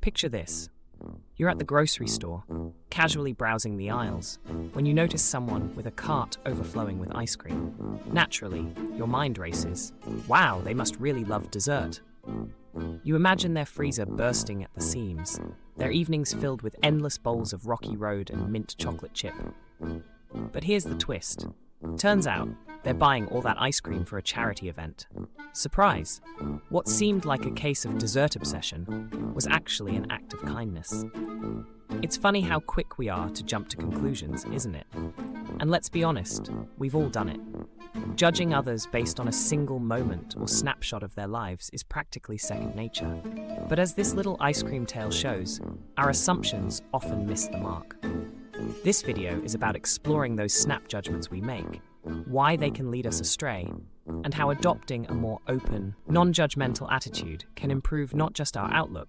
Picture this. You're at the grocery store, casually browsing the aisles, when you notice someone with a cart overflowing with ice cream. Naturally, your mind races. Wow, they must really love dessert. You imagine their freezer bursting at the seams, their evenings filled with endless bowls of Rocky Road and mint chocolate chip. But here's the twist. Turns out, they're buying all that ice cream for a charity event. Surprise! What seemed like a case of dessert obsession was actually an act of kindness. It's funny how quick we are to jump to conclusions, isn't it? And let's be honest, we've all done it. Judging others based on a single moment or snapshot of their lives is practically second nature. But as this little ice cream tale shows, our assumptions often miss the mark. This video is about exploring those snap judgments we make, why they can lead us astray, and how adopting a more open, non-judgmental attitude can improve not just our outlook,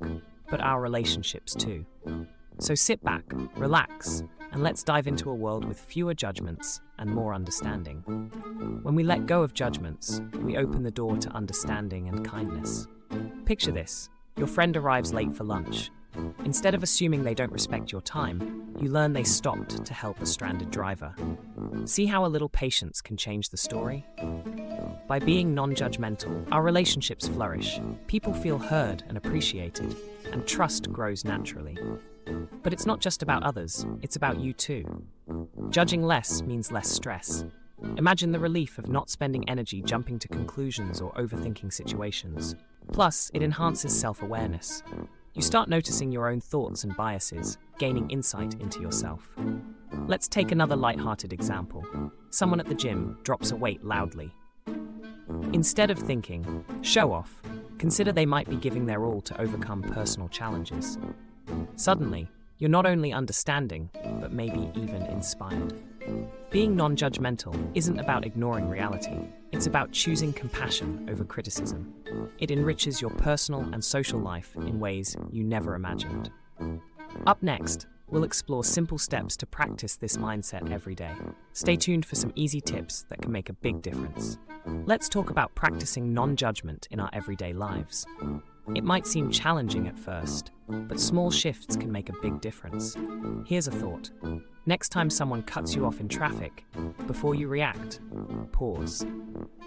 but our relationships too. So sit back, relax, and let's dive into a world with fewer judgments and more understanding. When we let go of judgments, we open the door to understanding and kindness. Picture this. Your friend arrives late for lunch. Instead of assuming they don't respect your time, you learn they stopped to help a stranded driver. See how a little patience can change the story? By being non-judgmental, our relationships flourish, people feel heard and appreciated, and trust grows naturally. But it's not just about others, it's about you too. Judging less means less stress. Imagine the relief of not spending energy jumping to conclusions or overthinking situations. Plus, it enhances self-awareness. You start noticing your own thoughts and biases, gaining insight into yourself. Let's take another light-hearted example. Someone at the gym drops a weight loudly. Instead of thinking, show off, consider they might be giving their all to overcome personal challenges. Suddenly, you're not only understanding, but maybe even inspired. Being non-judgmental isn't about ignoring reality. It's about choosing compassion over criticism. It enriches your personal and social life in ways you never imagined. Up next, we'll explore simple steps to practice this mindset every day. Stay tuned for some easy tips that can make a big difference. Let's talk about practicing non-judgment in our everyday lives. It might seem challenging at first, but small shifts can make a big difference. Here's a thought. Next time someone cuts you off in traffic, before you react, pause.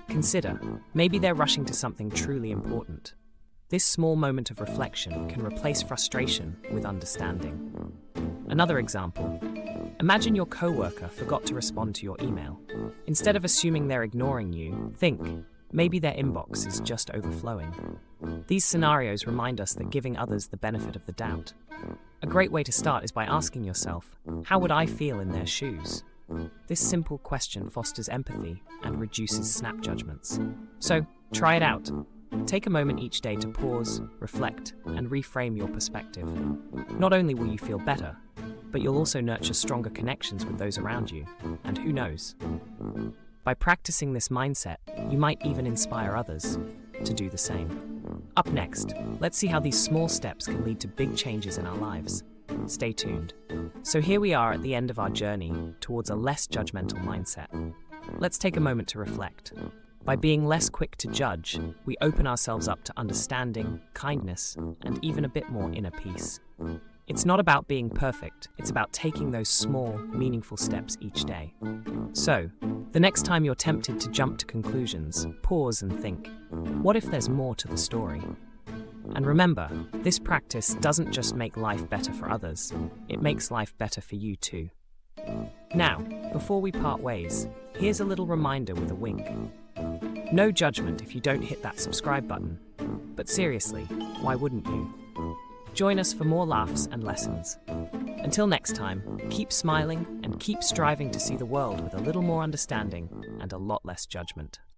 Consider, maybe they're rushing to something truly important. This small moment of reflection can replace frustration with understanding. Another example. Imagine your coworker forgot to respond to your email. Instead of assuming they're ignoring you, think, maybe their inbox is just overflowing. These scenarios remind us that giving others the benefit of the doubt. A great way to start is by asking yourself, how would I feel in their shoes? This simple question fosters empathy and reduces snap judgments. So, try it out. Take a moment each day to pause, reflect, and reframe your perspective. Not only will you feel better, but you'll also nurture stronger connections with those around you. And who knows? By practicing this mindset, you might even inspire others to do the same. Up next, let's see how these small steps can lead to big changes in our lives. Stay tuned. So here we are at the end of our journey towards a less judgmental mindset. Let's take a moment to reflect. By being less quick to judge, we open ourselves up to understanding, kindness, and even a bit more inner peace. It's not about being perfect, it's about taking those small, meaningful steps each day. So, the next time you're tempted to jump to conclusions, pause and think, what if there's more to the story? And remember, this practice doesn't just make life better for others, it makes life better for you too. Now, before we part ways, here's a little reminder with a wink. No judgment if you don't hit that subscribe button, but seriously, why wouldn't you? Join us for more laughs and lessons. Until next time, keep smiling and keep striving to see the world with a little more understanding and a lot less judgment.